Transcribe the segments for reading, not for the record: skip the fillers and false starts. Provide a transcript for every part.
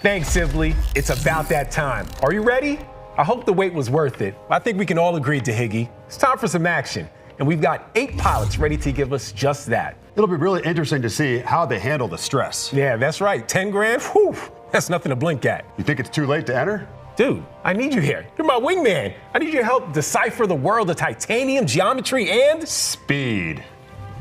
Thanks, Sibley. It's about that time. Are you ready? I hope the wait was worth it. I think we can all agree, Higgy. It's time for some action. And we've got 8 pilots ready to give us just that. It'll be really interesting to see how they handle the stress. Yeah, that's right. 10 grand? Whew, that's nothing to blink at. You think it's too late to enter? Dude, I need you here. You're my wingman. I need you to help decipher the world of titanium, geometry, and speed.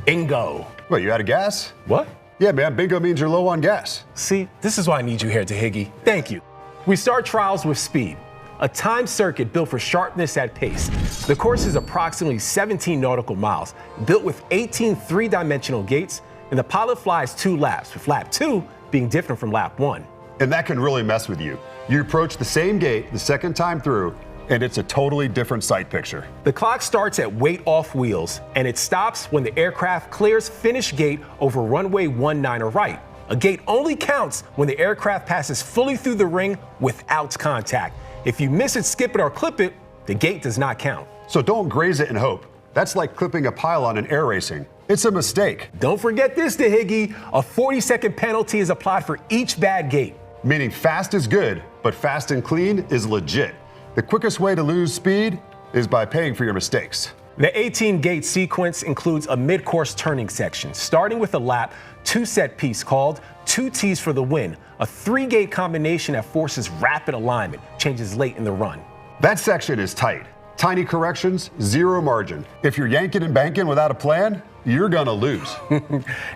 Bingo. Wait, you out of gas? What? Yeah, man, bingo means you're low on gas. See, this is why I need you here, Higgy. Thank you. We start trials with speed, a timed circuit built for sharpness at pace. The course is approximately 17 nautical miles, built with 18 three-dimensional gates, and the pilot flies 2 laps, with lap 2 being different from lap 1. And that can really mess with you. You approach the same gate the second time through, and it's a totally different sight picture. The clock starts at weight off wheels, and it stops when the aircraft clears finish gate over runway 19 or right. A gate only counts when the aircraft passes fully through the ring without contact. If you miss it, skip it, or clip it, the gate does not count. So don't graze it and hope. That's like clipping a pylon in air racing. It's a mistake. Don't forget this, Higgy. A 40-second penalty is applied for each bad gate. Meaning fast is good, but fast and clean is legit. The quickest way to lose speed is by paying for your mistakes. The 18-gate sequence includes a mid-course turning section, starting with a lap 2 set piece called 2 T's for the win, a 3-gate combination that forces rapid alignment, changes late in the run. That section is tight. Tiny corrections, 0 margin. If you're yanking and banking without a plan, you're gonna lose.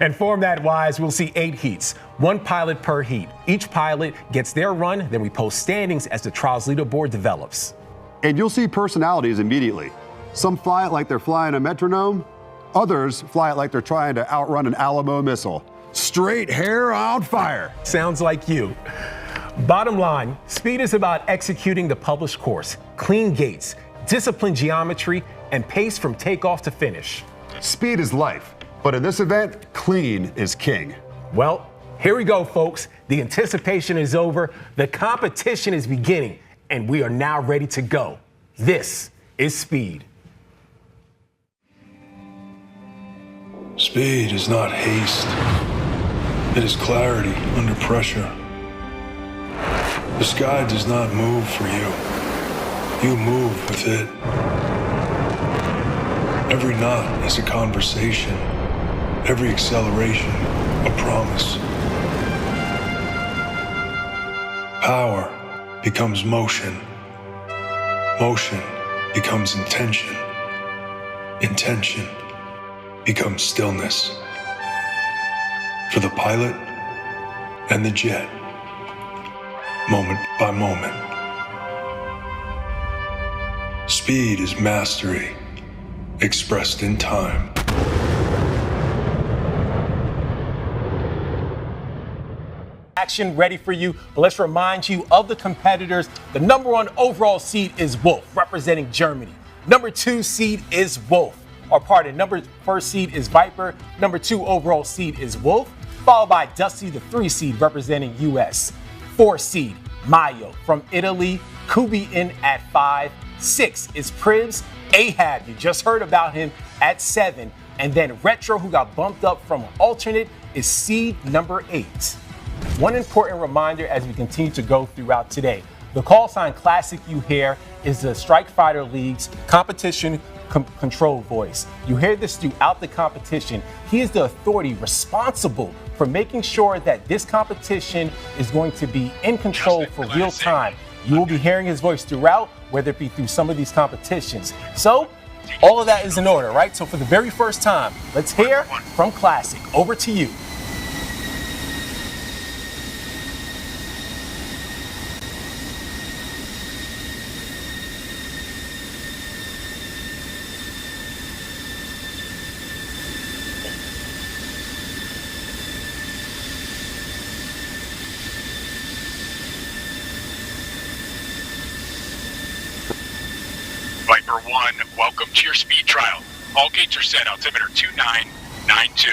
And format-wise, we'll see 8 heats, 1 pilot per heat. Each pilot gets their run, then we post standings as the trials leaderboard develops. And you'll see personalities immediately. Some fly it like they're flying a metronome. Others fly it like they're trying to outrun an Alamo missile. Straight hair on fire. Sounds like you. Bottom line, speed is about executing the published course, clean gates, disciplined geometry, and pace from takeoff to finish. Speed is life, but in this event, clean is king. Well, here we go, folks. The anticipation is over, the competition is beginning, and we are now ready to go. This is speed. Speed is not haste. It is clarity under pressure. The sky does not move for you. You move with it. Every knot is a conversation. Every acceleration, a promise. Power becomes motion. Motion becomes intention. Intention becomes stillness. For the pilot and the jet, moment by moment. Speed is mastery, expressed in time. Action ready for you, but let's remind you of the competitors. The number 1 overall seed is Wolf, representing Germany. Number 2 seed is Wolf. Number 1 seed is Viper. Number 2 overall seed is Wolf, followed by Dusty, the 3 seed, representing US. 4 seed, Mayo from Italy, Kooie in at 5. 6 is Priv's Ahab, you just heard about him, at 7. And then Retro, who got bumped up from alternate, is seed number 8. One important reminder as we continue to go throughout today. The call sign Classic you hear is the Strike Fighter League's competition control voice. You hear this throughout the competition. He is the authority responsible for making sure that this competition is going to be in control for real time. You will be hearing his voice throughout, whether it be through some of these competitions. So, all of that is in order, right? So for the very first time, let's hear from Classic. Over to you. Viper 1, welcome to your speed trial. All gates are set, altimeter 2992.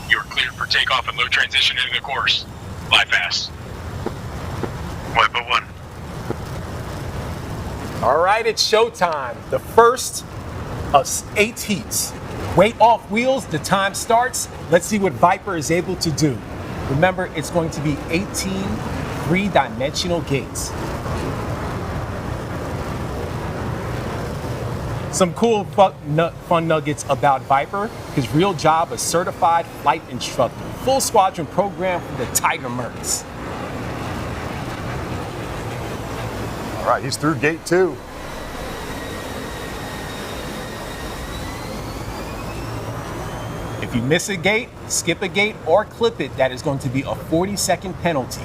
You are cleared for takeoff and low transition into the course. Fly fast. Viper 1. All right, it's showtime. The first of 8 heats. Weight off wheels, the time starts. Let's see what Viper is able to do. Remember, it's going to be 18 three-dimensional gates. Some cool fun nuggets about Viper. His real job, a certified flight instructor. Full squadron program for the Tiger Mercs. All right, he's through gate 2. If you miss a gate, skip a gate, or clip it, that is going to be a 40-second penalty.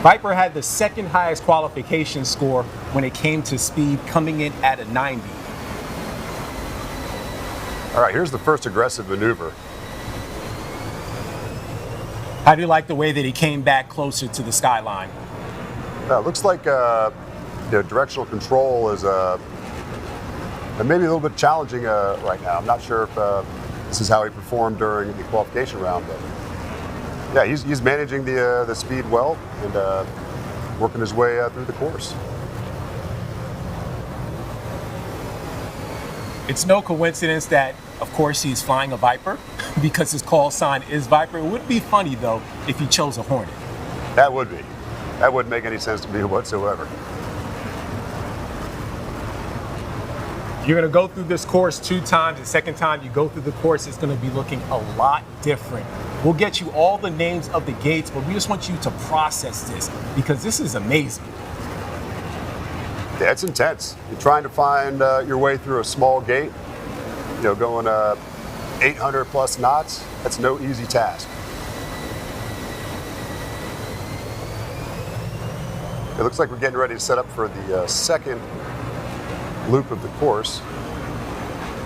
Viper had the second highest qualification score when it came to speed, coming in at a 90. All right, here's the first aggressive maneuver. How do you like the way that he came back closer to the skyline? Looks like directional control is maybe a little bit challenging right now. I'm not sure if this is how he performed during the qualification round, but yeah, he's managing the speed well and working his way through the course. It's no coincidence that, of course, he's flying a Viper because his call sign is Viper. It would be funny, though, if he chose a Hornet. That would be. That wouldn't make any sense to me whatsoever. You're going to go through this course 2 times. The second time you go through the course, it's going to be looking a lot different. We'll get you all the names of the gates, but we just want you to process this because this is amazing. Yeah, it's intense. You're trying to find your way through a small gate, going 800 plus knots. That's no easy task. It looks like we're getting ready to set up for the second loop of the course.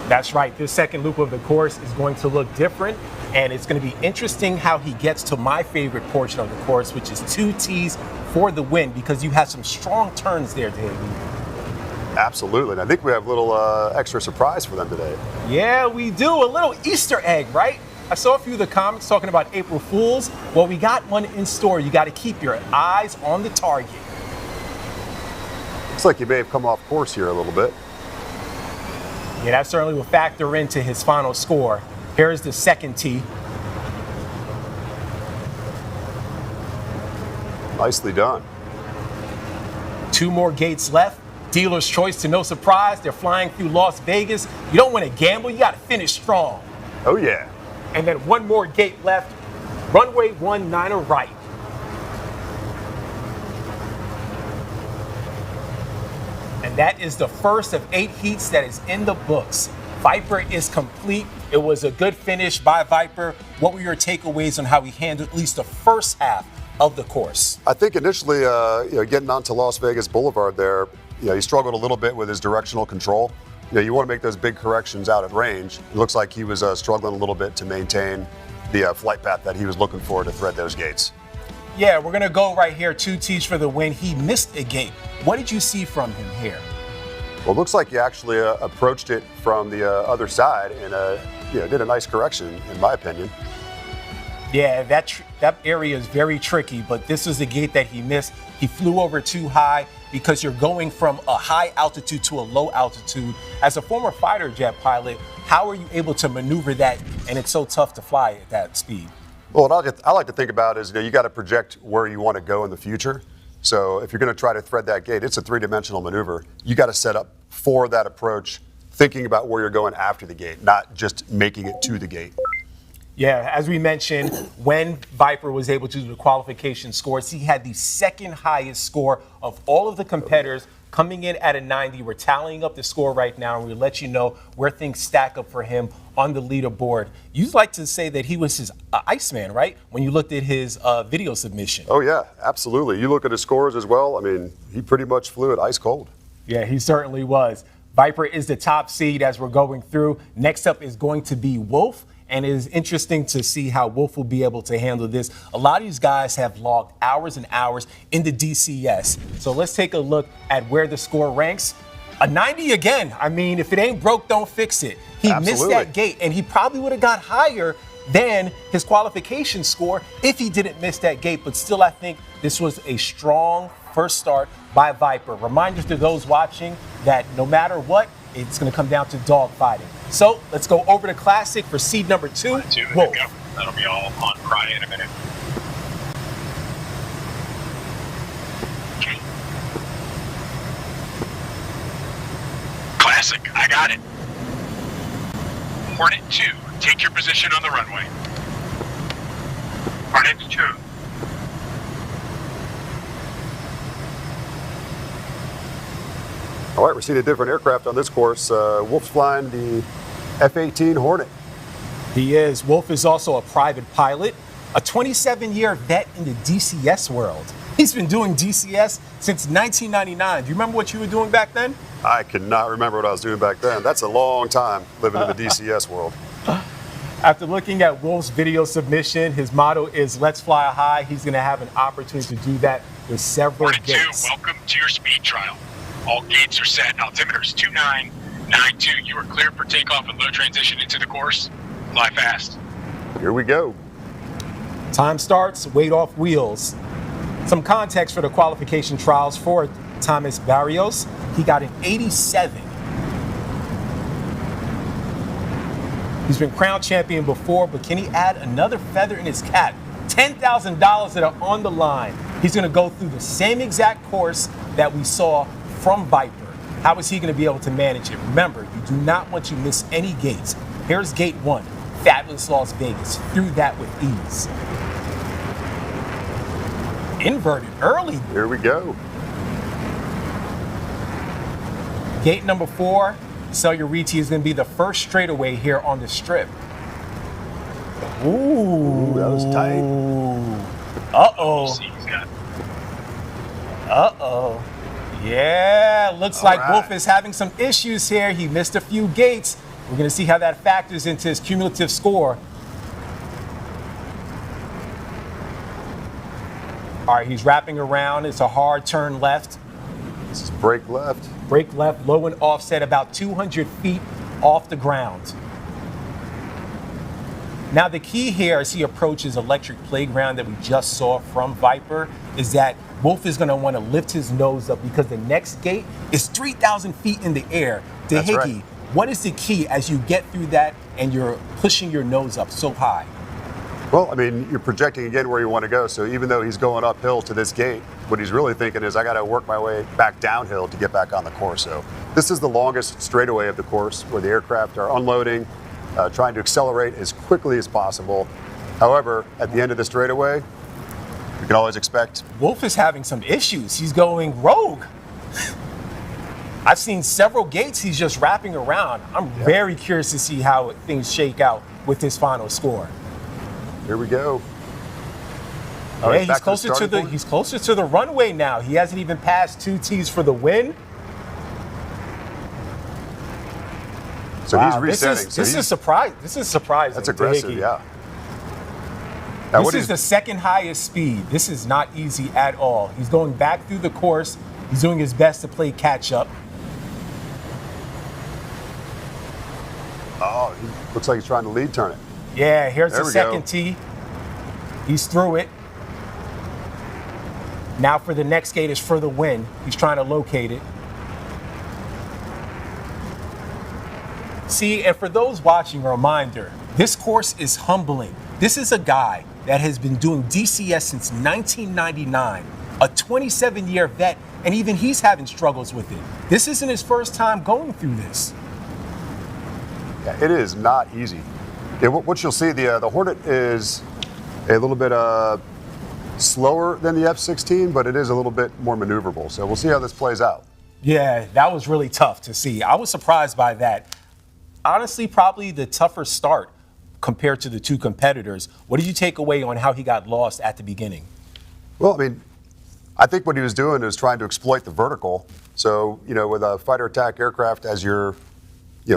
That's right. This second loop of the course is going to look different, and it's going to be interesting how he gets to my favorite portion of the course, which is 2 T's for the win, because you have some strong turns there, David. Absolutely. And I think we have a little extra surprise for them today. Yeah, we do. A little Easter egg, right? I saw a few of the comments talking about April Fools. Well, we got one in store. You got to keep your eyes on the target. Looks like he may have come off course here a little bit. Yeah, that certainly will factor into his final score. Here's the second tee. Nicely done. 2 more gates left. Dealer's choice to no surprise. They're flying through Las Vegas. You don't want to gamble. You got to finish strong. Oh, yeah. And then 1 more gate left. Runway 19 right. And that is the first of 8 heats that is in the books. Viper is complete. It was a good finish by Viper. What were your takeaways on how he handled at least the first half of the course? I think initially, getting onto Las Vegas Boulevard there, he struggled a little bit with his directional control. You want to make those big corrections out at range. It looks like he was struggling a little bit to maintain the flight path that he was looking for to thread those gates. Yeah, we're going to go right here. 2 T's for the win. He missed a gate. What did you see from him here? Well, it looks like he actually approached it from the other side and did a nice correction, in my opinion. Yeah, that area is very tricky, but this was the gate that he missed. He flew over too high because you're going from a high altitude to a low altitude. As a former fighter jet pilot, how are you able to maneuver that, and it's so tough to fly at that speed? Well, what I like to think about is, you got to project where you want to go in the future. So if you're going to try to thread that gate, it's a 3-dimensional maneuver. You got to set up for that approach, thinking about where you're going after the gate, not just making it to the gate. Yeah, as we mentioned, when Viper was able to do the qualification scores, he had the second highest score of all of the competitors, coming in at a 90. We're tallying up the score right now, and we'll let you know where things stack up for him on the leaderboard. You'd like to say that he was his Iceman, right? When you looked at his video submission. Oh, yeah, absolutely. You look at his scores as well. I mean, he pretty much flew it ice cold. Yeah, he certainly was. Viper is the top seed as we're going through. Next up is going to be Wolf. And it is interesting to see how Wolf will be able to handle this. A lot of these guys have logged hours and hours in the DCS. So let's take a look at where the score ranks. A 90 again. I mean, if it ain't broke, don't fix it. He missed that gate, and he probably would have got higher than his qualification score if he didn't miss that gate. But still, I think this was a strong first start by Viper. Reminder to those watching that no matter what, it's going to come down to dogfighting. So let's go over to Classic for seed number 2. Wolf. That'll be all on Pry in a minute. Okay. Classic, I got it. Hornet 2, take your position on the runway. Hornet 2. All right, we're seeing a different aircraft on this course. Wolf's flying the F-18 Hornet. He is. Wolf is also a private pilot, a 27-year vet in the DCS world. He's been doing DCS since 1999. Do you remember what you were doing back then? I cannot remember what I was doing back then. That's a long time living in the DCS world. After looking at Wolf's video submission, his motto is "Let's fly high." He's going to have an opportunity to do that with several Hornet 2, gates. welcome to your speed trial. All gates are set. Altimeter's 2992. You are cleared for takeoff and low transition into the course. Fly fast. Here we go. Time starts, weight off wheels. Some context for the qualification trials for Thomas Barrios. He got an 87. He's been crowned champion before, but can he add another feather in his cap? $10,000 that are on the line. He's going to go through the same exact course that we saw from Viper. How is he going to be able to manage it? Remember, you do not want to miss any gates. Here's gate 1, fabulous Las Vegas. Through that with ease. Inverted early. Here we go. Gate number 4, Cellularity is going to be the first straightaway here on the strip. Ooh, that was tight. Uh-oh. See, he's got Uh-oh. Yeah, looks like right. Wolf is having some issues here. He missed a few gates. We're going to see how that factors into his cumulative score. All right, he's wrapping around. It's a hard turn left. This is brake left. Brake left, low and offset, about 200 feet off the ground. Now, the key here as he approaches Electric Playground that we just saw from Viper is that Wolf is going to want to lift his nose up because the next gate is 3,000 feet in the air. That's Dehiggy, right. what is the key as you get through that and you're pushing your nose up so high? Well, I mean, you're projecting again where you want to go. So even though he's going uphill to this gate, what he's really thinking is I got to work my way back downhill to get back on the course. So this is the longest straightaway of the course where the aircraft are unloading, trying to accelerate as quickly as possible. However, at the end of the straightaway, you can always expect. Wolf is having some issues. He's going rogue. I've seen several gates he's just wrapping around. I'm very curious to see how things shake out with his final score. Here we go. Yeah, he's closer to the runway now. He hasn't even passed 2 T's for the win. So Wow, he's resetting. This is surprising. That's aggressive, Dehiggy. yeah. Now, This is the second highest speed. This is not easy at all. He's going back through the course. He's doing his best to play catch up. Oh, he looks like he's trying to lead turn it. Yeah, here's There the we go. second tee. He's through it. Now for the next gate is for the win. He's trying to locate it. See, and for those watching, a reminder, this course is humbling. This is a guy that has been doing DCS since 1999, a 27-year vet, and even he's having struggles with it. This isn't his first time going through this. Yeah, it is not easy. Yeah, what you'll see, the Hornet is a little bit slower than the F-16, but it is a little bit more maneuverable. So we'll see how this plays out. Yeah, that was really tough to see. I was surprised by that. Honestly, probably the tougher start compared to the 2 competitors. What did you take away on how he got lost at the beginning? Well, I mean, I think what he was doing is trying to exploit the vertical. So, with a fighter attack aircraft, as you're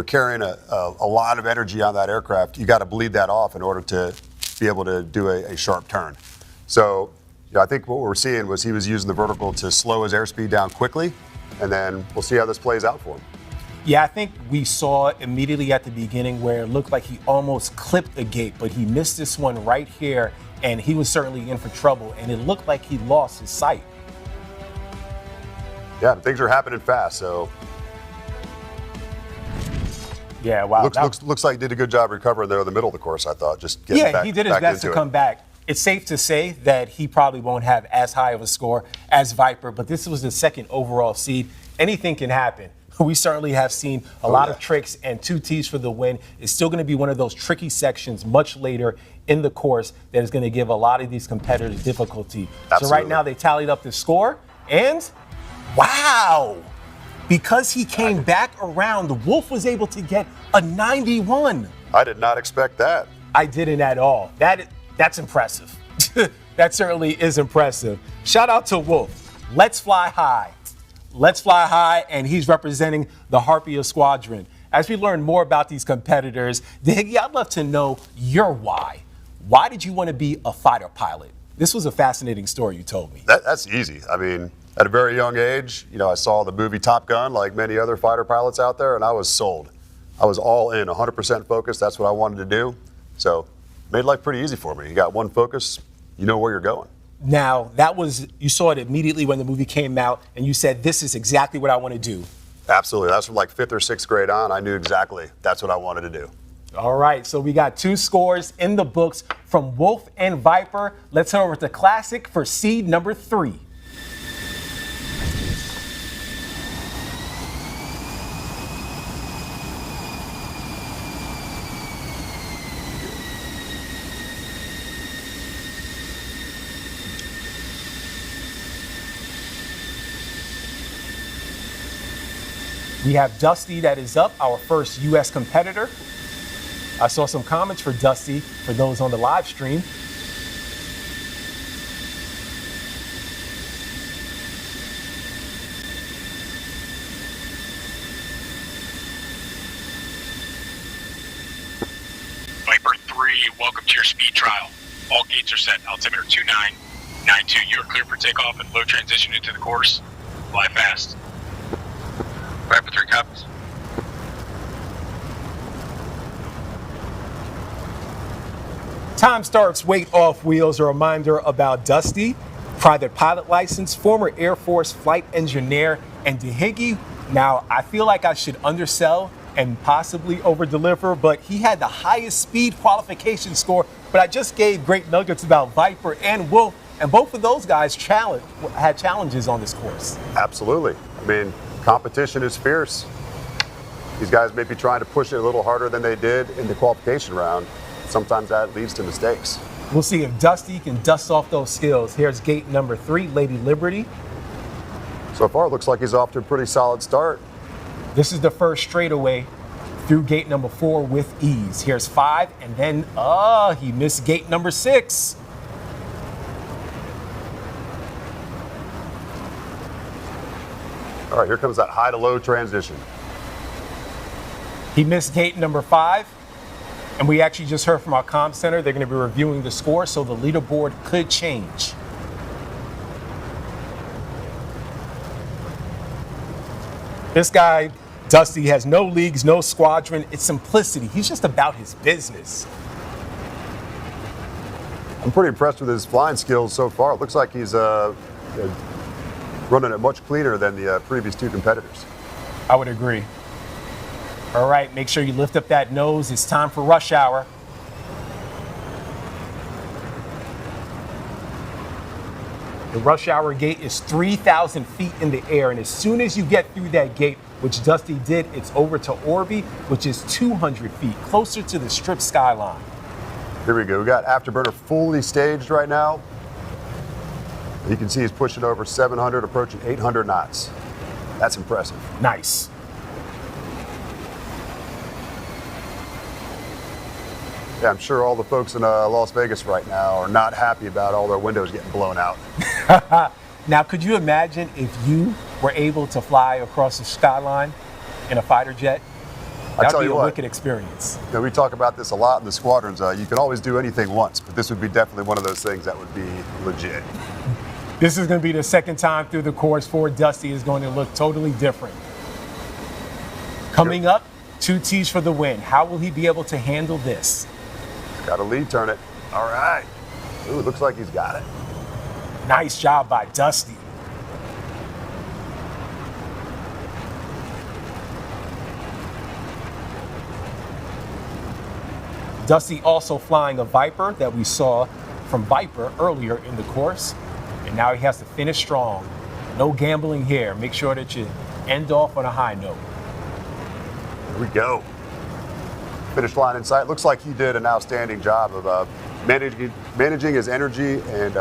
carrying a lot of energy on that aircraft, you got to bleed that off in order to be able to do a sharp turn. So, I think what we're seeing was he was using the vertical to slow his airspeed down quickly, and then we'll see how this plays out for him. Yeah, I think we saw immediately at the beginning where it looked like he almost clipped a gate, but he missed this one right here, and he was certainly in for trouble, and it looked like he lost his sight. Yeah, things are happening fast, so Yeah, wow. Looks like he did a good job recovering there in the middle of the course, I thought. Just getting back, he did his best to come back. It's safe to say that he probably won't have as high of a score as Viper, but this was the second overall seed. Anything can happen. We certainly have seen a lot of tricks, and 2 T's for the win. It's still going to be one of those tricky sections much later in the course that is going to give a lot of these competitors difficulty. Absolutely. So right now they tallied up the score, and wow, because he came back around, the Wolf was able to get a 91. I did not expect that. I didn't at all. That's impressive. That certainly is impressive. Shout out to Wolf. Let's fly high. Let's fly high, and he's representing the Harpia Squadron. As we learn more about these competitors, Dihiggy, I'd love to know your why. Why did you want to be a fighter pilot? This was a fascinating story you told me. That's easy. I mean, at a very young age, I saw the movie Top Gun like many other fighter pilots out there, and I was sold. I was all in, 100% focused. That's what I wanted to do. So made life pretty easy for me. You got one focus, you know where you're going. Now, you saw it immediately when the movie came out, and you said, this is exactly what I want to do. Absolutely. That's from like 5th or 6th grade on. I knew exactly that's what I wanted to do. All right, so we got 2 scores in the books from Wolf and Viper. Let's head over to Classic for seed number 3. We have Dusty that is up, our first U.S. competitor. I saw some comments for Dusty for those on the live stream. Viper 3, welcome to your speed trial. All gates are set. Altimeter 2992. You are clear for takeoff and low transition into the course. Fly fast. Viper 3 copies. Time starts, weight off wheels. A reminder about Dusty, private pilot license, former Air Force flight engineer, and Dihiggy. Now, I feel like I should undersell and possibly over-deliver, but he had the highest speed qualification score. But I just gave great nuggets about Viper and Wolf, and both of those guys had challenges on this course. Absolutely. I mean, competition is fierce. These guys may be trying to push it a little harder than they did in the qualification round. Sometimes that leads to mistakes. We'll see if Dusty can dust off those skills. Here's gate number 3, Lady Liberty. So far, it looks like he's off to a pretty solid start. This is the first straightaway through gate number 4 with ease. Here's 5, and then, he missed gate number 6. All right, here comes that high to low transition. He missed gate number 5, and we actually just heard from our comm center. They're going to be reviewing the score, so the leaderboard could change. This guy, Dusty, has no leagues, no squadron. It's simplicity. He's just about his business. I'm pretty impressed with his flying skills so far. It looks like he's running it much cleaner than the previous 2 competitors. I would agree. All right, make sure you lift up that nose. It's time for rush hour. The rush hour gate is 3,000 feet in the air, and as soon as you get through that gate, which Dusty did, it's over to Orby, which is 200 feet, closer to the strip skyline. Here we go. We got Afterburner fully staged right now. You can see he's pushing over 700, approaching 800 knots. That's impressive. Nice. Yeah, I'm sure all the folks in Las Vegas right now are not happy about all their windows getting blown out. Now, could you imagine if you were able to fly across the skyline in a fighter jet? That would be a wicked experience. We talk about this a lot in the squadrons. You can always do anything once, but this would be definitely one of those things that would be legit. This is going to be the second time through the course for Dusty. Is going to look totally different. Coming up, 2 T's for the win. How will he be able to handle this? Got to lead turn it. All right. Ooh, looks like he's got it. Nice job by Dusty. Dusty also flying a Viper that we saw from Viper earlier in the course. And now he has to finish strong. No gambling here. Make sure that you end off on a high note. Here we go. Finish line in sight. Looks like he did an outstanding job of managing his energy and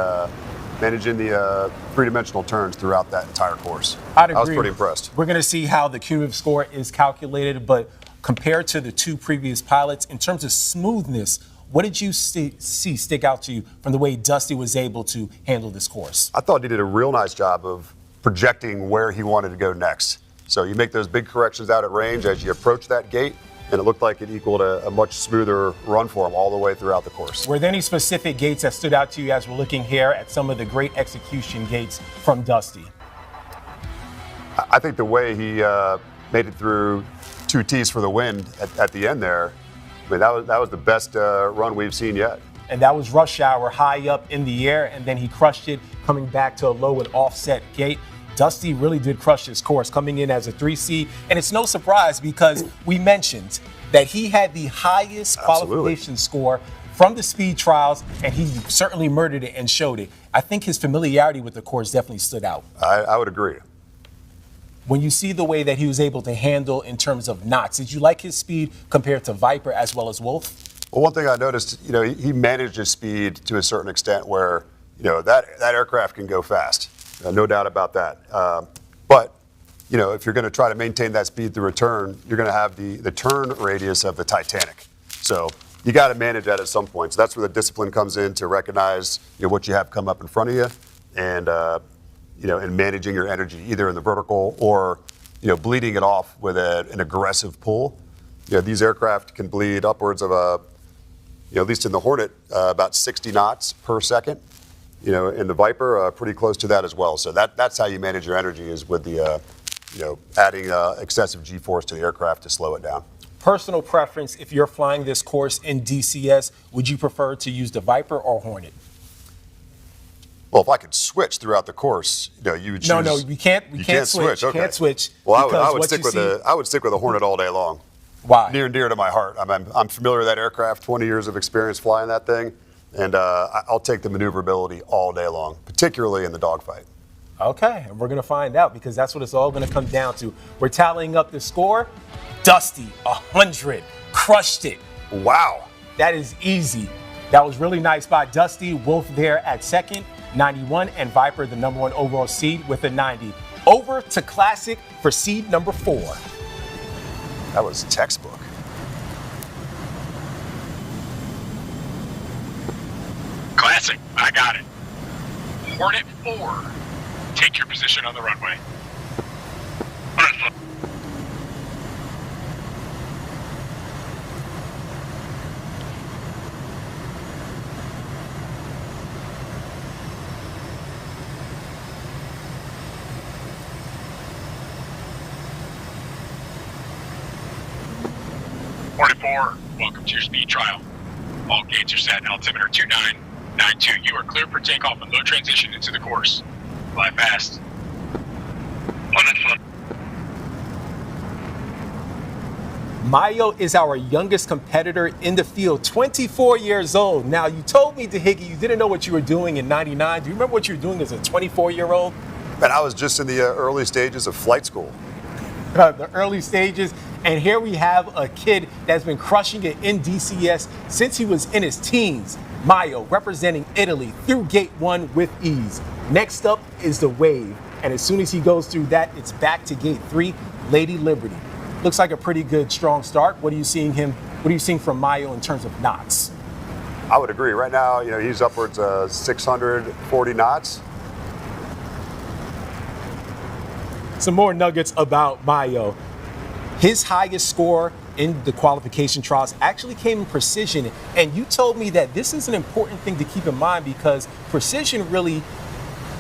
managing the three-dimensional turns throughout that entire course. I'd agree. I was pretty impressed. We're going to see how the cumulative score is calculated, but compared to the two previous pilots, in terms of smoothness, what did you see stick out to you from the way Dusty was able to handle this course? I thought he did a real nice job of projecting where he wanted to go next. So you make those big corrections out at range as you approach that gate, and it looked like it equaled a much smoother run for him all the way throughout the course. Were there any specific gates that stood out to you as we're looking here at some of the great execution gates from Dusty? I think the way he made it through 2 T's for the win at the end there, I mean, that was the best run we've seen yet. And that was rush hour, high up in the air, and then he crushed it, coming back to a low and offset gate. Dusty really did crush this course, coming in as a 3C. And it's no surprise because we mentioned that he had the highest qualification score from the speed trials, and he certainly murdered it and showed it. I think his familiarity with the course definitely stood out. I would agree. When you see the way that he was able to handle in terms of knots, did you like his speed compared to Viper as well as Wolf? Well, one thing I noticed, he managed his speed to a certain extent where, that aircraft can go fast. No doubt about that. But, if you're going to try to maintain that speed through a turn, you're going to have the turn radius of the Titanic. So you got to manage that at some point. So that's where the discipline comes in to recognize what you have come up in front of you and, and managing your energy either in the vertical or, bleeding it off with an aggressive pull. These aircraft can bleed upwards of at least in the Hornet, about 60 knots per second. In the Viper, pretty close to that as well. So that's how you manage your energy is with the, adding excessive G-force to the aircraft to slow it down. Personal preference, if you're flying this course in DCS, would you prefer to use the Viper or Hornet? Well, if I could switch throughout the course, you would choose. No, we can't switch. Okay. Can't switch. Well, I would stick with the Hornet all day long. Why? Near and dear to my heart. I'm familiar with that aircraft, 20 years of experience flying that thing, and I'll take the maneuverability all day long, particularly in the dogfight. Okay, and we're going to find out because that's what it's all going to come down to. We're tallying up the score. Dusty, 100, crushed it. Wow. That is easy. That was really nice by Dusty. Wolf there at second, 91, and Viper, the #1 overall seed, with a 90. Over to Classic for seed number 4. That was textbook. Classic, I got it. Hornet 4, take your position on the runway. 44, welcome to your speed trial. All gates are set, altimeter 2992. You are clear for takeoff and low transition into the course. Fly fast. Mayo is our youngest competitor in the field, 24 years old. Now, you told me, DeHiggy, you didn't know what you were doing in 99. Do you remember what you were doing as a 24-year-old? Man, I was just in the early stages of flight school. The early stages. And here we have a kid that's been crushing it in DCS since he was in his teens. Mayo representing Italy through gate 1 with ease. Next up is the wave. And as soon as he goes through that, it's back to gate 3, Lady Liberty. Looks like a pretty good, strong start. What are you seeing from Mayo in terms of knots? I would agree. Right now, he's upwards of 640 knots. Some more nuggets about Mayo. His highest score in the qualification trials actually came in precision. And you told me that this is an important thing to keep in mind because precision really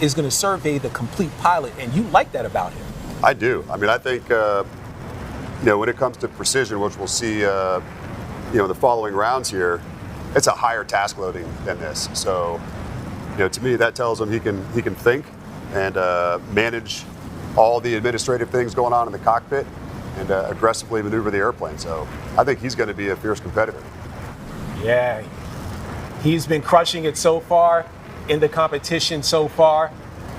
is going to survey the complete pilot. And you like that about him. I do. I think, when it comes to precision, which we'll see, the following rounds here, it's a higher task loading than this. So, to me, that tells him he can think and manage all the administrative things going on in the cockpit and aggressively maneuver the airplane. So I think he's going to be a fierce competitor. Yeah, he's been crushing it so far in the competition so far.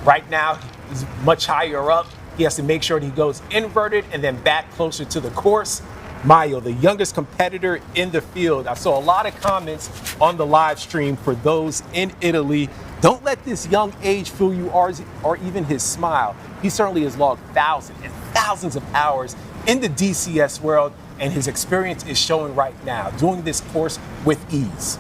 Right now, he's much higher up. He has to make sure that he goes inverted and then back closer to the course. Mayo, the youngest competitor in the field. I saw a lot of comments on the live stream for those in Italy. Don't let this young age fool you or even his smile. He certainly has logged thousands and thousands of hours in the DCS world, and his experience is showing right now, doing this course with ease.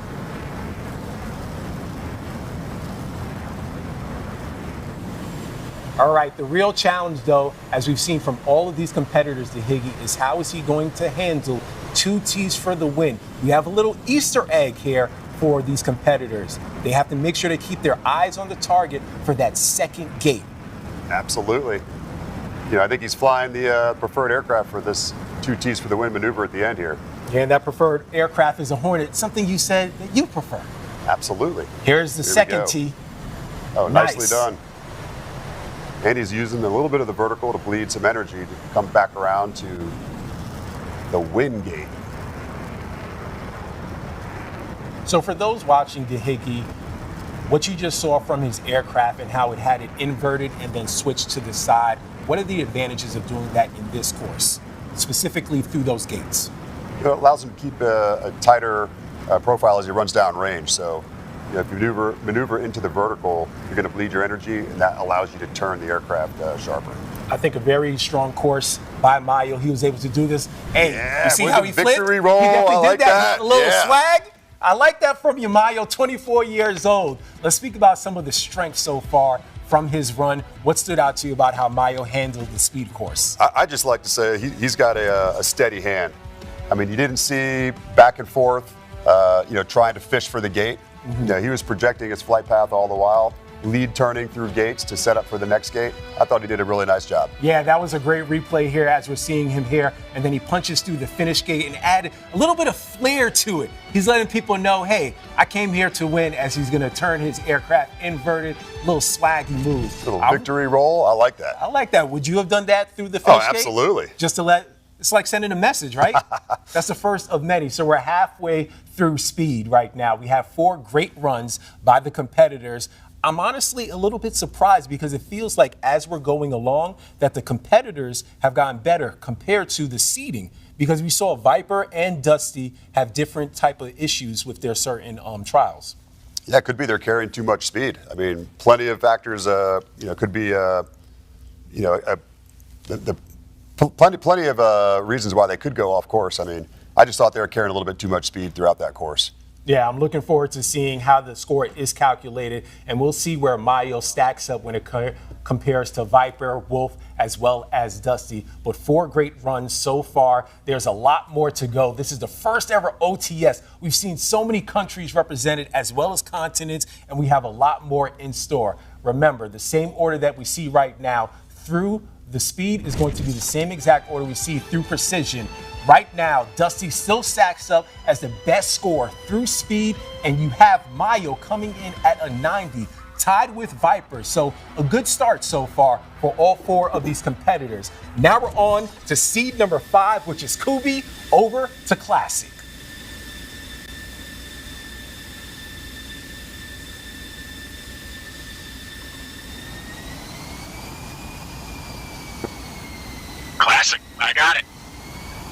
All right, the real challenge, though, as we've seen from all of these competitors, Higgy, is how is he going to handle 2 T's for the win? We have a little Easter egg here for these competitors. They have to make sure they keep their eyes on the target for that second gate. Absolutely. I think he's flying the preferred aircraft for this 2 T's for the win maneuver at the end here. Yeah, and that preferred aircraft is a Hornet, something you said that you prefer. Absolutely. Here's the second T. Oh, nicely done. And he's using a little bit of the vertical to bleed some energy to come back around to the win gate. So for those watching Higgy, what you just saw from his aircraft and how it had it inverted and then switched to the side, what are the advantages of doing that in this course, specifically through those gates? It allows him to keep a tighter profile as he runs down range. So if you maneuver into the vertical, you're going to bleed your energy, and that allows you to turn the aircraft sharper. I think a very strong course by Mayo. He was able to do this. Hey, yeah, you see how he flipped? Victory roll. He definitely I like did that. A little yeah. swag. I like that from you, Mayo, 24 years old. Let's speak about some of the strengths so far from his run. What stood out to you about how Mayo handled the speed course? I just like to say he's got a steady hand. I mean, you didn't see back and forth, trying to fish for the gate. Mm-hmm. He was projecting his flight path all the while, lead turning through gates to set up for the next gate. I thought he did a really nice job. Yeah, that was a great replay here as we're seeing him here. And then he punches through the finish gate and added a little bit of flair to it. He's letting people know, hey, I came here to win, as he's going to turn his aircraft inverted, little swaggy move. Little victory roll. I like that. I like that. Would you have done that through the finish gate? Oh, absolutely. Just to it's like sending a message, right? That's the first of many. So we're halfway through speed right now. We have 4 great runs by the competitors. I'm honestly a little bit surprised because it feels like as we're going along that the competitors have gotten better compared to the seeding, because we saw Viper and Dusty have different type of issues with their certain trials. Yeah, it could be they're carrying too much speed. I mean, plenty of factors, could be, plenty of reasons why they could go off course. I mean, I just thought they were carrying a little bit too much speed throughout that course. Yeah, I'm looking forward to seeing how the score is calculated, and we'll see where Mayo stacks up when it compares to Viper, Wolf, as well as Dusty. But 4 great runs so far. There's a lot more to go. This is the first ever OTS. We've seen so many countries represented as well as continents, and we have a lot more in store. Remember, the same order that we see right now through the speed is going to be the same exact order we see through precision. Right now, Dusty still stacks up as the best scorer through speed, and you have Mayo coming in at a 90, tied with Viper. So a good start so far for all 4 of these competitors. Now we're on to seed number 5, which is Kooie, over to Classic. Classic, I got it.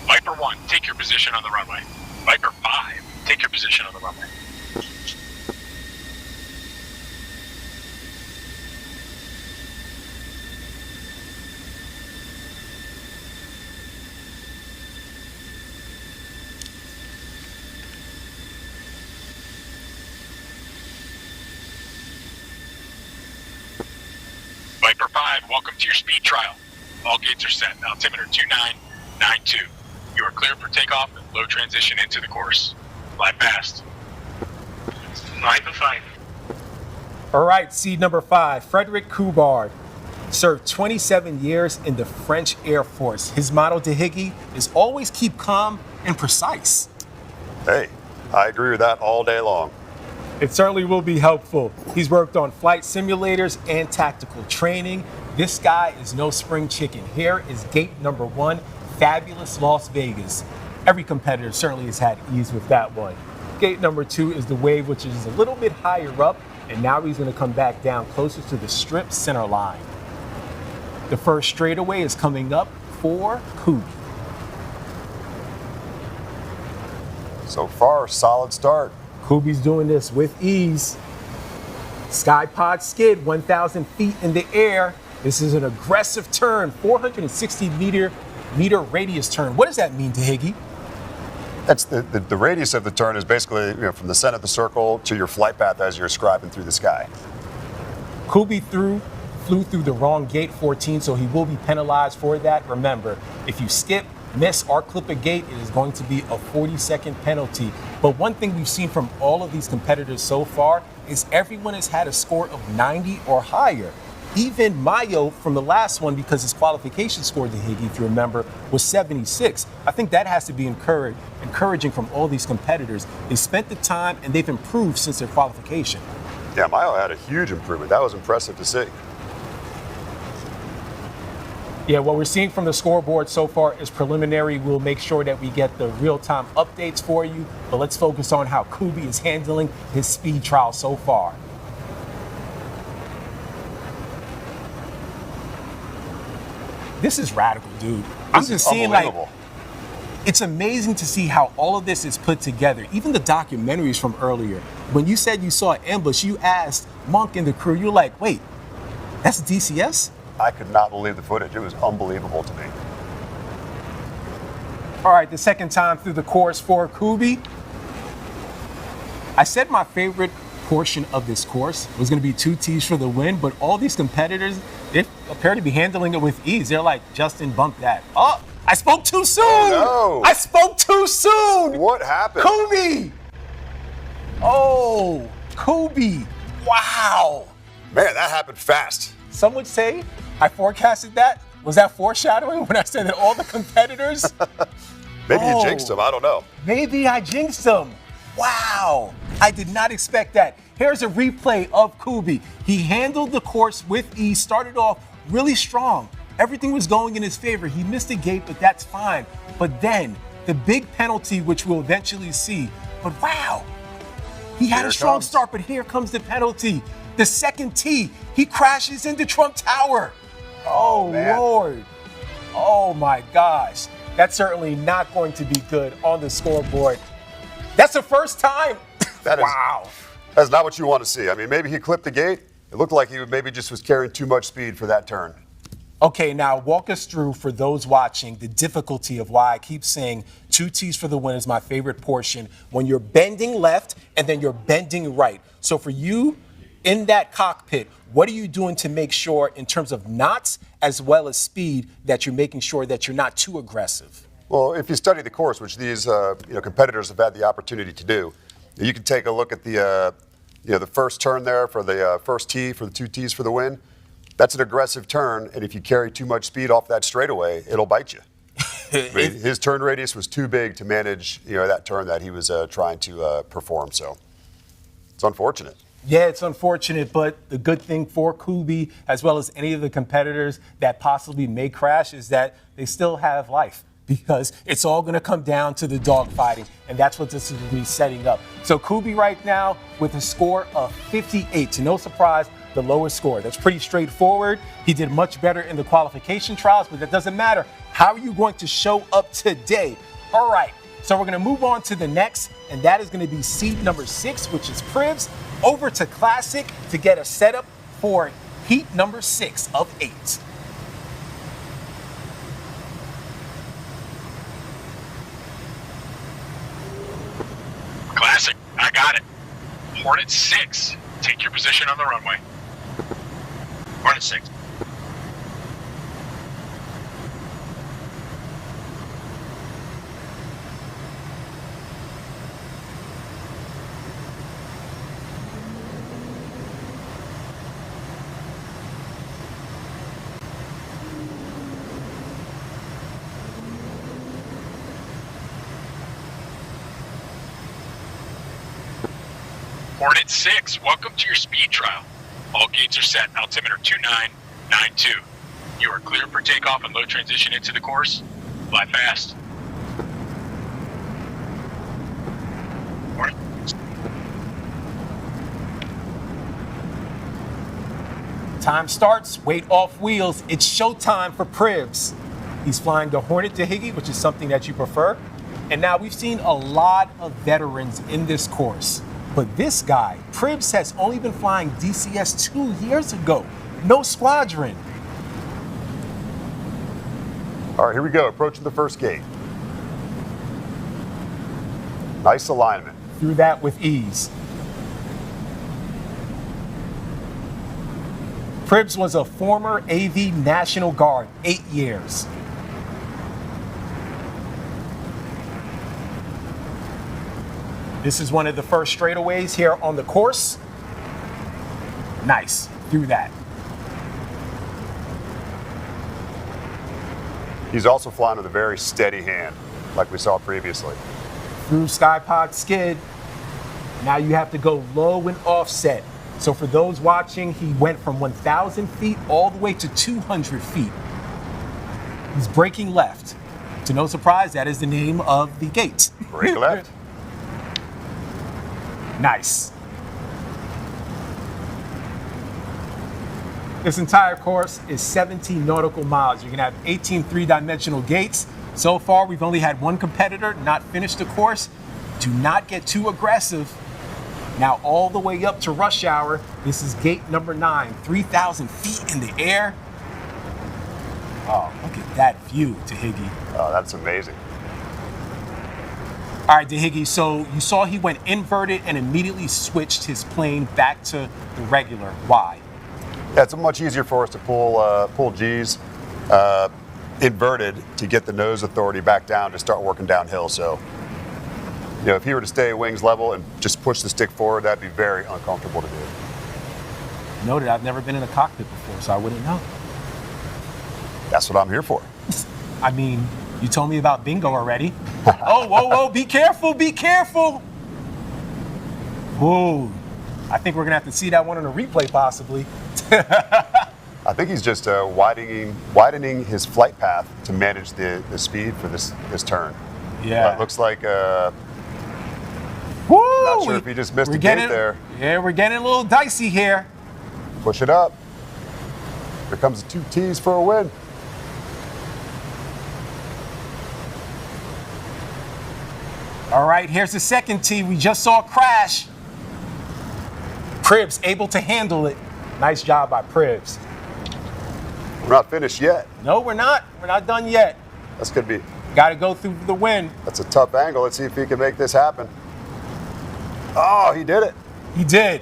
Viper 1, take your position on the runway. Viper 5, take your position on the runway. Viper 5, welcome to your speed trial. All gates are set. Altimeter 2992. You are clear for takeoff and low transition into the course. Fly fast. Viper 5. All right, seed number 5, Frederick Coubard. Served 27 years in the French Air Force. His motto, Higgy, is always keep calm and precise. Hey, I agree with that all day long. It certainly will be helpful. He's worked on flight simulators and tactical training. This guy is no spring chicken. Here is gate number 1, fabulous Las Vegas. Every competitor certainly has had ease with that one. Gate number 2 is the wave, which is a little bit higher up, and now he's going to come back down closer to the strip center line. The first straightaway is coming up for Kooie. So far, solid start. Koobie's doing this with ease. Skypod skid, 1,000 feet in the air. This is an aggressive turn, 460 meter radius turn. What does that mean to Higgy? That's the radius of the turn is basically from the center of the circle to your flight path as you're scribing through the sky. Kooie flew through the wrong gate 14, so he will be penalized for that. Remember, if you skip, miss, or clip a gate, it is going to be a 40-second penalty. But one thing we've seen from all of these competitors so far is everyone has had a score of 90 or higher. Even Mayo from the last one, because his qualification score to Higgy, if you remember, was 76. I think that has to be encouraging from all these competitors. They spent the time and they've improved since their qualification. Yeah, Mayo had a huge improvement. That was impressive to see. Yeah, what we're seeing from the scoreboard so far is preliminary. We'll make sure that we get the real-time updates for you, but let's focus on how Kooie is handling his speed trial so far. This is radical, dude. I'm just seeing, like, it's amazing to see how all of this is put together. Even the documentaries from earlier. When you said you saw an ambush, you asked Monk and the crew, you're like, wait, that's DCS? I could not believe the footage. It was unbelievable to me. All right, the second time through the course for Kooie. I said my favorite portion of this course was going to be 2 T's for the win, but all these competitors, they appear to be handling it with ease. They're like, Justin, bump that. Oh, I spoke too soon. Oh, no. I spoke too soon. What happened? Kooie. Oh, Kooie. Wow. Man, that happened fast. Some would say I forecasted that. Was that foreshadowing when I said that all the competitors? Maybe you jinxed him. I don't know. Maybe I jinxed him. Wow. I did not expect that. Here's a replay of Kooie. He handled the course with ease, started off really strong. Everything was going in his favor. He missed a gate, but that's fine. But then the big penalty, which we'll eventually see. But wow, he had a strong start, but here comes the penalty. The second tee, he crashes into Trump Tower. Oh, man. Lord. Oh, my gosh. That's certainly not going to be good on the scoreboard. That's the first time. Wow. That's not what you want to see. I mean, maybe he clipped the gate. It looked like he maybe just was carrying too much speed for that turn. Okay, now walk us through, for those watching, the difficulty of why I keep saying 2 T's for the win is my favorite portion, when you're bending left and then you're bending right. So for you in that cockpit, what are you doing to make sure, in terms of knots as well as speed, that you're making sure that you're not too aggressive? Well, if you study the course, which these competitors have had the opportunity to do, you can take a look at the first turn there for the first tee for the 2 T's for the win. That's an aggressive turn, and if you carry too much speed off that straightaway, it'll bite you. I mean, his turn radius was too big to manage, that turn that he was trying to perform. So it's unfortunate. Yeah, it's unfortunate, but the good thing for Kooie, as well as any of the competitors that possibly may crash, is that they still have life, because it's all going to come down to the dogfighting, and that's what this is going to be setting up. So Kooie right now with a score of 58. To no surprise, the lowest score. That's pretty straightforward. He did much better in the qualification trials, but that doesn't matter. How are you going to show up today? All right, so we're going to move on to the next, and that is going to be seed number 6, which is Priv's, over to Classic to get a setup for heat number 6 of 8. Classic, I got it. Hornet 6, take your position on the runway. Hornet 6. Hornet 6, welcome to your speed trial. All gates are set. Altimeter 2992. You are clear for takeoff and low transition into the course. Fly fast. Hornet. Time starts, weight off wheels. It's showtime for Privs. He's flying the Hornet Dihiggy, which is something that you prefer. And now we've seen a lot of veterans in this course. But this guy, Privs, has only been flying DCS 2 years ago. No squadron. All right, here we go. Approaching the first gate. Nice alignment. Through that with ease. Privs was a former AV National Guard, 8 years. This is one of the first straightaways here on the course. Nice, through that. He's also flying with a very steady hand, like we saw previously. Through Skypod skid. Now you have to go low and offset. So for those watching, he went from 1,000 feet all the way to 200 feet. He's braking left. To no surprise, that is the name of the gate. Brake left. Nice. This entire course is 17 nautical miles. You're going to have 18 three-dimensional gates. So far, we've only had one competitor not finish the course. Do not get too aggressive. Now all the way up to rush hour. This is gate number 9, 3,000 feet in the air. Oh, look at that view, Dihiggy. Oh, that's amazing. All right, Dihiggy, so you saw he went inverted and immediately switched his plane back to the regular. Why? Yeah, it's much easier for us to pull G's inverted to get the nose authority back down to start working downhill. So, you know, if he were to stay wings level and just push the stick forward, that'd be very uncomfortable to do. Noted, I've never been in a cockpit before, so I wouldn't know. That's what I'm here for. I mean, you told me about bingo already. Oh, whoa, whoa, be careful, be careful. Whoa. I think we're going to have to see that one on a replay, possibly. I think he's just widening his flight path to manage the speed for this turn. Yeah. It looks like, Woo! not sure if he just missed a gate there. Yeah, we're getting a little dicey here. Push it up. Here comes the 2 T's for a win. All right, here's the second T. We just saw crash. Privs able to handle it. Nice job by Privs. We're not finished yet. No, we're not. We're not done yet. That's going to be. Got to go through the wind. That's a tough angle. Let's see if he can make this happen. Oh, he did it. He did.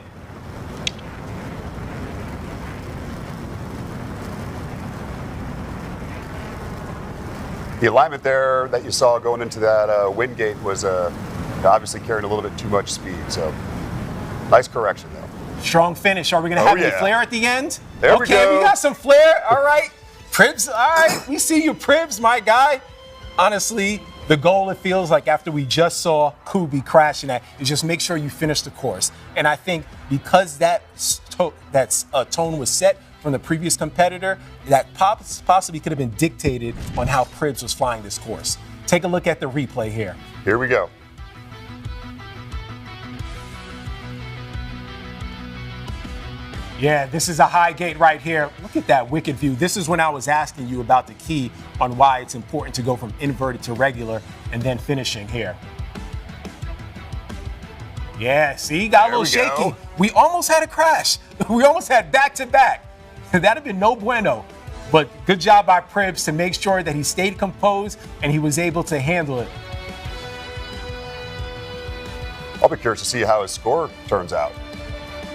The alignment there that you saw going into that wind gate was obviously carrying a little bit too much speed. So nice correction, though. Strong finish. Are we going to have any flair at the end? There we go. Okay, we got some flair. All right. Privs, all right. We see you, Privs, my guy. Honestly, the goal, it feels like, after we just saw Kooie crashing at, is just make sure you finish the course. And I think because that tone was set from the previous competitor, that possibly could have been dictated on how Privs was flying this course. Take a look at the replay here. Here we go. Yeah, this is a high gate right here. Look at that wicked view. This is when I was asking you about the key on why it's important to go from inverted to regular and then finishing here. Yeah, see, got a little shaky. We almost had a crash. We almost had back-to-back. That'd have been no bueno. But good job by Privs to make sure that he stayed composed and he was able to handle it. I'll be curious to see how his score turns out.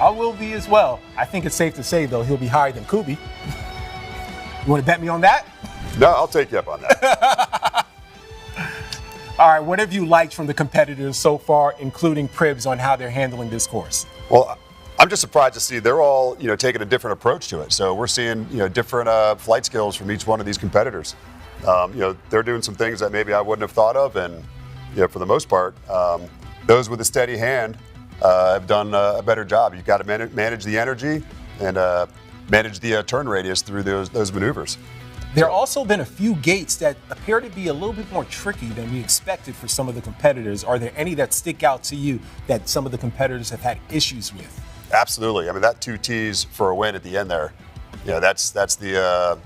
I will be as well. I think it's safe to say, though, he'll be higher than Kooie. You want to bet me on that? No, I'll take you up on that. All right, what have you liked from the competitors so far, including Privs, on how they're handling this course? Well, I'm just surprised to see they're all, taking a different approach to it. So we're seeing, different flight skills from each one of these competitors. They're doing some things that maybe I wouldn't have thought of, and for the most part, those with a steady hand have done a better job. You've got to manage the energy and manage the turn radius through those maneuvers. There have also been a few gates that appear to be a little bit more tricky than we expected for some of the competitors. Are there any that stick out to you that some of the competitors have had issues with? Absolutely. I mean, that 2 T's for a win at the end there, that's the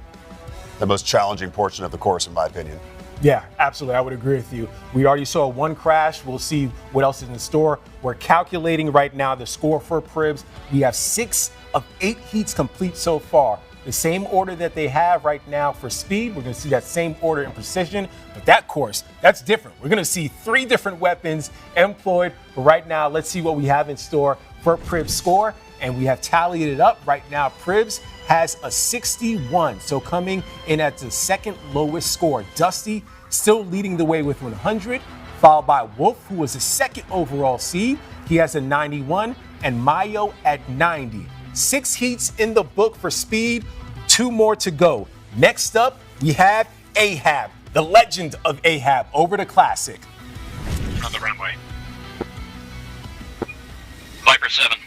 most challenging portion of the course, in my opinion. Yeah, absolutely. I would agree with you. We already saw one crash. We'll see what else is in store. We're calculating right now the score for Privs. We have 6 of 8 heats complete so far. The same order that they have right now for speed. We're going to see that same order in precision. But that course, that's different. We're going to see 3 different weapons employed. But right now, let's see what we have in store for Priv's score. And we have tallied it up right now. Privs has a 61, so coming in at the second lowest score. Dusty still leading the way with 100, followed by Wolf, who was the second overall seed. He has a 91, and Mayo at 90. 6 heats in the book for speed, 2 more to go. Next up, we have Ahab, the legend of Ahab, over the Classic. On the runway. Viper 7.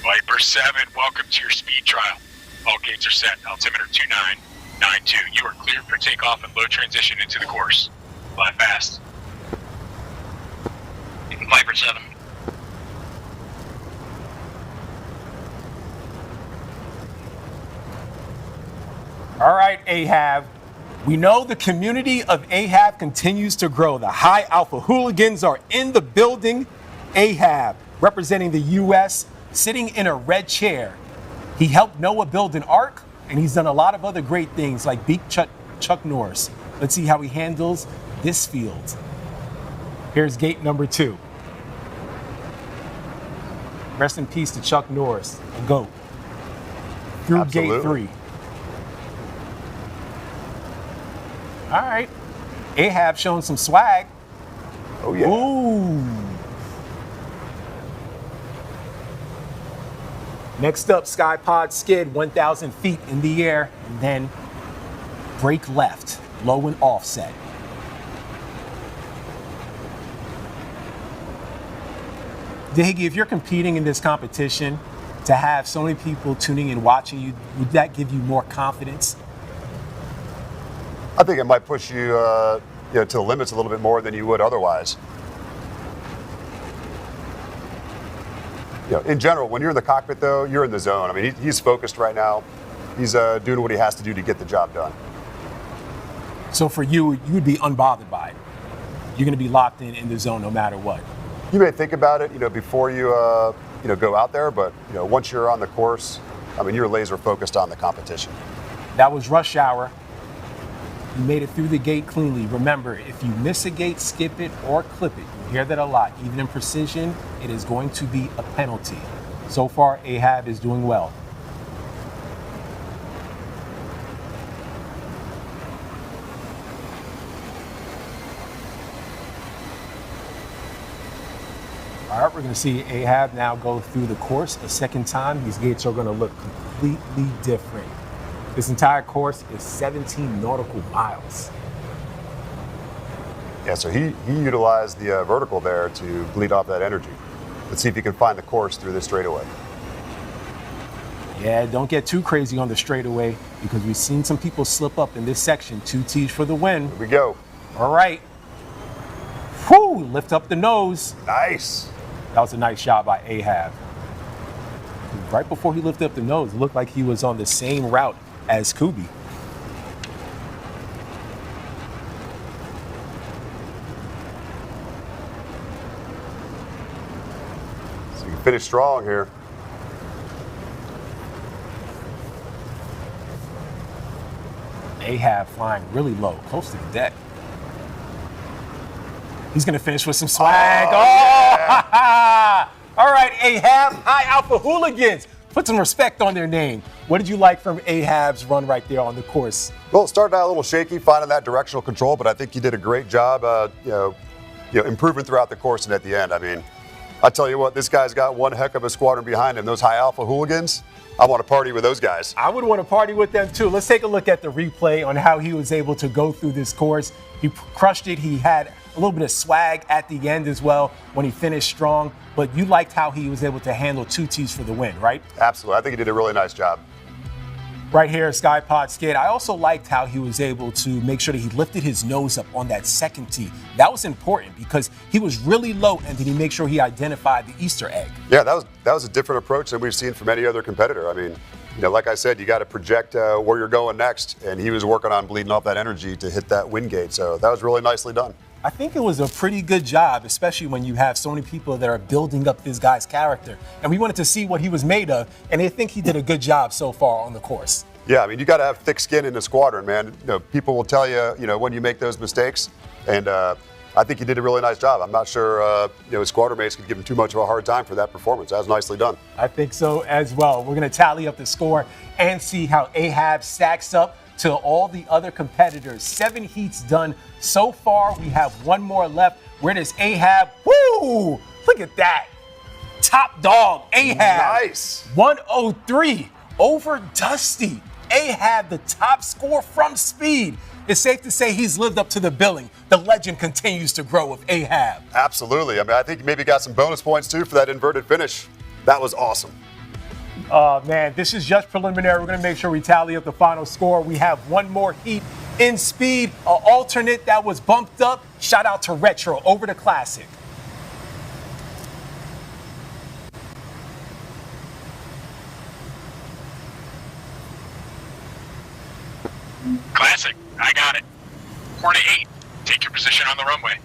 Viper 7, welcome to your speed trial. All gates are set. Altimeter 2992. You are cleared for takeoff and low transition into the course. Fly fast. Viper 7. All right, Ahab. We know the community of Ahab continues to grow. The high alpha hooligans are in the building. Ahab, representing the U.S., sitting in a red chair. He helped Noah build an ark, and he's done a lot of other great things like beat Chuck Norris. Let's see how he handles this field. Here's gate number 2. Rest in peace to Chuck Norris, a GOAT. Through Absolutely. gate 3. All right. Ahab showing some swag. Oh, yeah. Ooh. Next up, Skypod skid 1,000 feet in the air, and then brake left, low and offset. Dahigi, if you're competing in this competition, to have so many people tuning in, watching you, would that give you more confidence? I think it might push you, to the limits a little bit more than you would otherwise. In general, when you're in the cockpit, though, you're in the zone. I mean, he's focused right now. He's doing what he has to do to get the job done. So for you, you would be unbothered by it. You're going to be locked in the zone no matter what. You may think about it, before you, go out there, but once you're on the course, I mean, you're laser focused on the competition. That was rush hour. You made it through the gate cleanly. Remember, if you miss a gate, skip it or clip it. You hear that a lot. Even in precision, it is going to be a penalty. So far, Ahab is doing well. All right, we're going to see Ahab now go through the course a second time. These gates are going to look completely different. This entire course is 17 nautical miles. Yeah, so he utilized the vertical there to bleed off that energy. Let's see if he can find the course through this straightaway. Yeah, don't get too crazy on the straightaway because we've seen some people slip up in this section. 2 T's for the win. Here we go. All right. Whew, lift up the nose. Nice. That was a nice shot by Ahab. Right before he lifted up the nose, it looked like he was on the same route as Kooie. So you can finish strong here. Ahab flying really low, close to the deck. He's going to finish with some swag. Yeah. All right, Ahab, high alpha hooligans. Put some respect on their name. What did you like from Ahab's run right there on the course? Well, it started out a little shaky, finding that directional control, but I think you did a great job, improving throughout the course and at the end. I mean, I tell you what, this guy's got one heck of a squadron behind him. Those high alpha hooligans, I want to party with those guys. I would want to party with them too. Let's take a look at the replay on how he was able to go through this course. He crushed it. He had a little bit of swag at the end as well when he finished strong. But you liked how he was able to handle 2 Ts for the win, right? Absolutely. I think he did a really nice job. Right here, Skypod Skid. I also liked how he was able to make sure that he lifted his nose up on that second tee. That was important because he was really low, and then he made sure he identified the Easter egg. Yeah, that was a different approach than we've seen from any other competitor. I mean, like I said, you got to project where you're going next, and he was working on bleeding off that energy to hit that win gate. So that was really nicely done. I think it was a pretty good job, especially when you have so many people that are building up this guy's character. And we wanted to see what he was made of, and I think he did a good job so far on the course. Yeah, I mean, you got to have thick skin in the squadron, man. People will tell you, when you make those mistakes, and I think he did a really nice job. I'm not sure, his squadron mates could give him too much of a hard time for that performance. That was nicely done. I think so as well. We're going to tally up the score and see how Ahab stacks up to all the other competitors. 7 heats done so far. We have 1 more left. Where does Ahab? Woo! Look at that. Top dog, Ahab. Nice. 103 over Dusty. Ahab, the top score from speed. It's safe to say he's lived up to the billing. The legend continues to grow with Ahab. Absolutely. I mean, I think he maybe got some bonus points too for that inverted finish. That was awesome. Man, this is just preliminary. We're going to make sure we tally up the final score. We have 1 more heat in speed, an alternate that was bumped up. Shout out to Retro over the Classic. Classic, I got it. Hornet 8, take your position on the runway.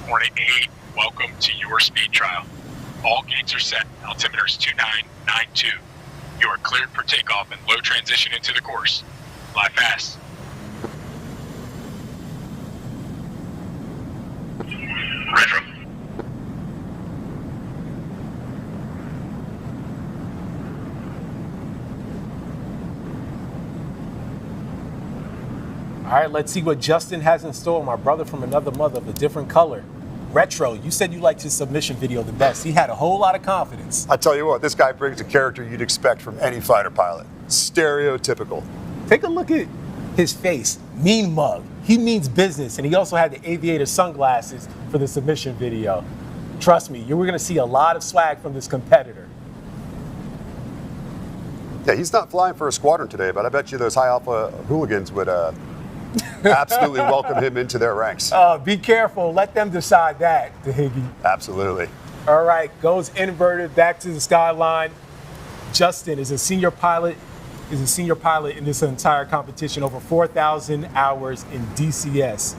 Hornet 8, welcome to your speed trial. All gates are set. Altimeter is 2992. You are cleared for takeoff and low transition into the course. Fly fast. Retro. All right, let's see what Justin has in store. My brother from another mother of a different color. Retro, you said you liked his submission video the best. He had a whole lot of confidence. I tell you what, this guy brings a character you'd expect from any fighter pilot. Stereotypical. Take a look at his face. Mean mug. He means business, and he also had the aviator sunglasses for the submission video. Trust me, you were going to see a lot of swag from this competitor. Yeah, he's not flying for a squadron today, but I bet you those high alpha hooligans would absolutely welcome him into their ranks. Be careful. Let them decide that, Higgy. Absolutely. All right, goes inverted back to the skyline. Justin is a senior pilot. Is a senior pilot in this entire competition, over 4,000 hours in DCS.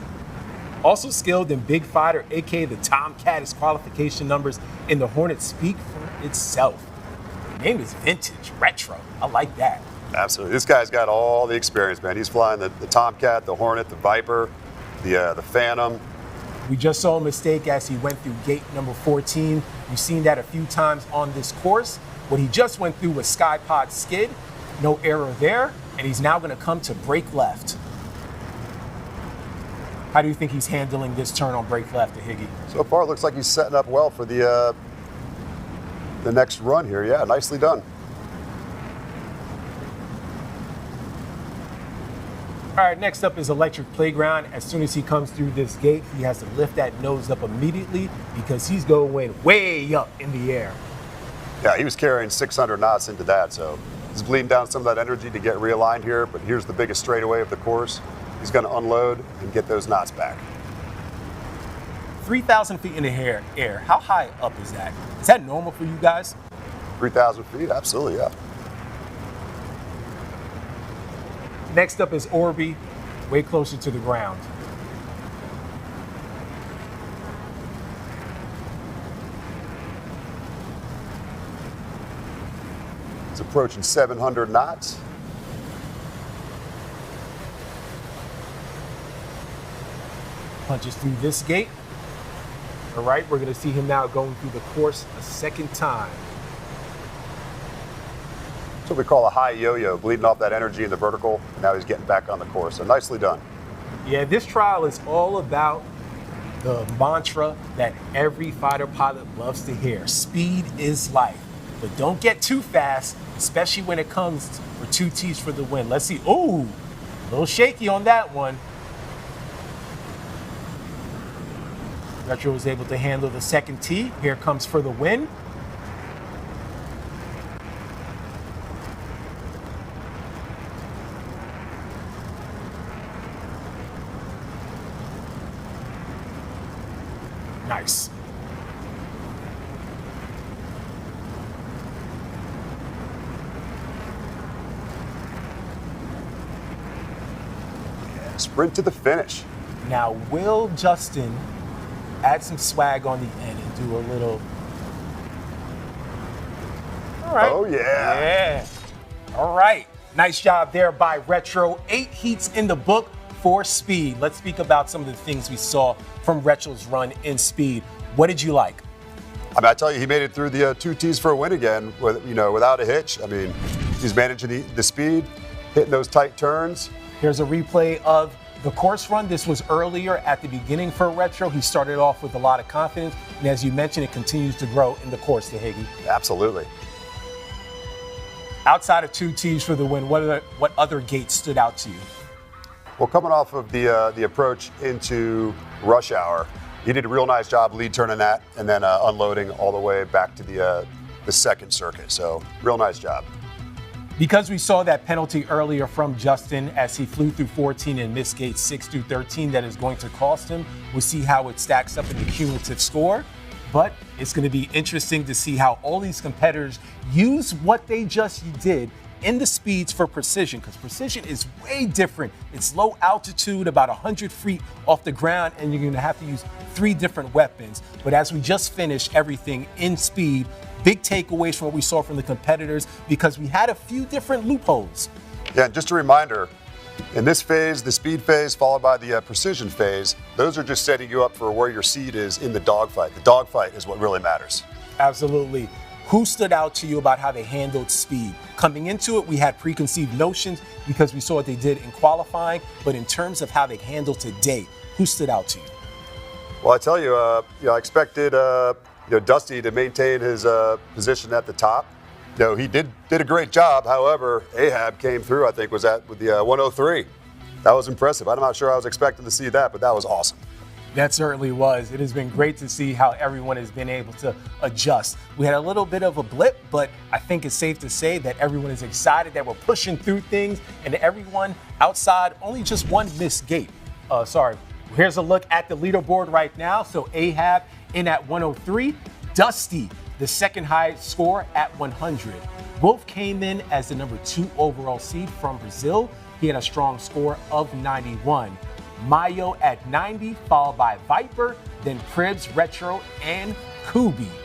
Also skilled in Big Fighter, aka the Tomcat. His qualification numbers in the Hornet speak for itself. The name is vintage, retro. I like that. Absolutely. This guy's got all the experience, man. He's flying the Tomcat, the Hornet, the Viper, the Phantom. We just saw a mistake as he went through gate number 14. You've seen that a few times on this course. What he just went through was Skypod Skid. No error there. And he's now going to come to brake left. How do you think he's handling this turn on brake left to Higgy? So far, it looks like he's setting up well for the next run here. Yeah, nicely done. All right, next up is Electric Playground. As soon as he comes through this gate, he has to lift that nose up immediately because he's going way up in the air. Yeah, he was carrying 600 knots into that, so he's bleeding down some of that energy to get realigned here, but here's the biggest straightaway of the course. He's going to unload and get those knots back. 3,000 feet in the air. How high up is that? Is that normal for you guys? 3,000 feet? Absolutely, yeah. Next up is Orby, way closer to the ground. It's approaching 700 knots. Punches through this gate. All right, we're going to see him now going through the course a second time. That's what we call a high yo-yo, bleeding off that energy in the vertical. Now he's getting back on the course. So nicely done. Yeah, this trial is all about the mantra that every fighter pilot loves to hear. Speed is life. But don't get too fast, especially when it comes for 2 T's for the win. Let's see. Ooh, a little shaky on that one. Retro was able to handle the second T. Here comes for the win. Nice. Sprint to the finish. Now, will Justin add some swag on the end and do a little... All right. Oh, yeah. Yeah. All right. Nice job there by Retro. 8 heats in the book for Speed. Let's speak about some of the things we saw from Retro's run in Speed. What did you like? I mean, I tell you, he made it through the 2 T's for a win again, without a hitch. I mean, he's managing the speed, hitting those tight turns. Here's a replay of the course run. This was earlier at the beginning for Retro. He started off with a lot of confidence, and as you mentioned, it continues to grow in the course, Higgy. Absolutely. Outside of 2 T's for the win, what other gates stood out to you? Well, coming off of the approach into rush hour, he did a real nice job lead turning that and then unloading all the way back to the second circuit. So real nice job. Because we saw that penalty earlier from Justin as he flew through 14 and missed gates 6 through 13, that is going to cost him. We'll see how it stacks up in the cumulative score. But it's going to be interesting to see how all these competitors use what they just did in the speeds for precision, because precision is way different. It's low altitude, about 100 feet off the ground, and you're going to have to use 3 different weapons. But as we just finished everything in Speed, big takeaways from what we saw from the competitors, because we had a few different loopholes. Yeah, just a reminder, in this phase, the speed phase followed by the precision phase, those are just setting you up for where your seed is in the dogfight. The dogfight is what really matters. Absolutely. Who stood out to you about how they handled speed? Coming into it, we had preconceived notions because we saw what they did in qualifying, but in terms of how they handled today, who stood out to you? Well, I tell you, I expected Dusty to maintain his position at the top. He did a great job. However, Ahab came through, I think, with the 103. That was impressive. I'm not sure I was expecting to see that, but that was awesome. That certainly was. It has been great to see how everyone has been able to adjust. We had a little bit of a blip, but I think it's safe to say that everyone is excited that we're pushing through things, and everyone outside, only just one missed gate. Here's a look at the leaderboard right now. So Ahab in at 103. Dusty, the second highest score at 100. Wolf came in as the number 2 overall seed from Brazil. He had a strong score of 91. Mayo at 90, followed by Viper, then Privs, Retro, and Kooie.